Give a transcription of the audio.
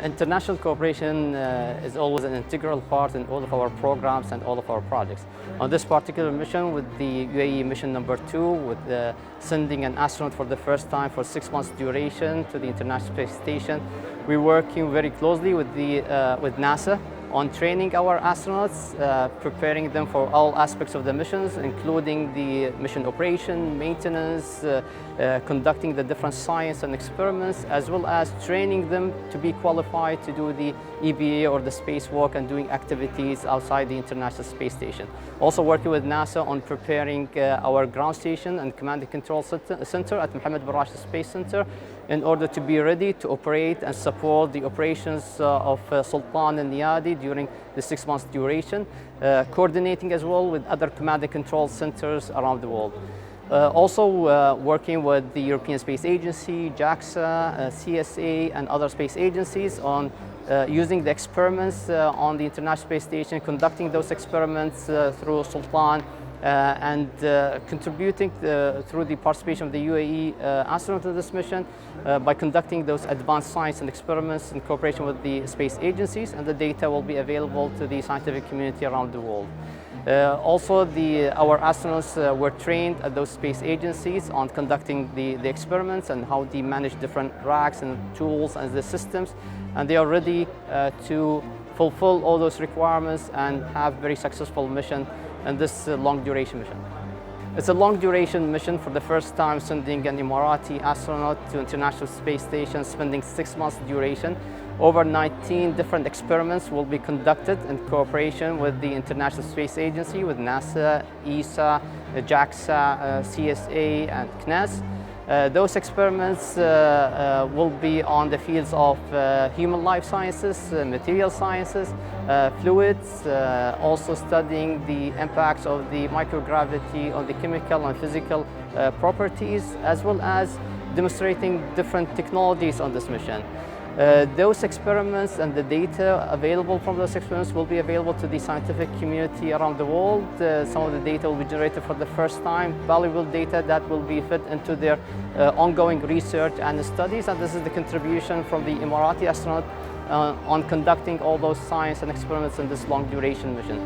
International cooperation is always an integral part in all of our programs and all of our projects. On this particular mission with the UAE mission number 2, with sending an astronaut for the first time for 6 months duration to the International Space Station, we're working very closely with NASA on training our astronauts, preparing them for all aspects of the missions, including the mission operation, maintenance, conducting the different science and experiments, as well as training them to be qualified to do the EVA or the spacewalk and doing activities outside the International Space Station. Also working with NASA on preparing our ground station and command and control center at Mohammed bin Rashid Space Center in order to be ready to operate and support the operations of Sultan and Niyadi during the 6 months duration, coordinating as well with other command and control centers around the world. Also working with the European Space Agency, JAXA, CSA, and other space agencies on using the experiments on the International Space Station, conducting those experiments through Sultan, and contributing through the participation of the UAE astronaut in this mission by conducting those advanced science and experiments in cooperation with the space agencies, and the data will be available to the scientific community around the world. Also, our astronauts were trained at those space agencies on conducting the experiments and how they manage different racks and tools and the systems, and they are ready to fulfill all those requirements and have very successful mission in this long duration mission. It's a long duration mission, for the first time sending an Emirati astronaut to International Space Station, spending 6 months duration. Over 19 different experiments will be conducted in cooperation with the International Space Agency, with NASA, ESA, JAXA, CSA, and CNES. Those experiments will be on the fields of human life sciences, material sciences, fluids, also studying the impacts of the microgravity on the chemical and physical properties, as well as demonstrating different technologies on this mission. Those experiments and the data available from those experiments will be available to the scientific community around the world. Some of the data will be generated for the first time, valuable data that will be fed into their ongoing research and studies, and this is the contribution from the Emirati astronaut on conducting all those science and experiments in this long duration mission.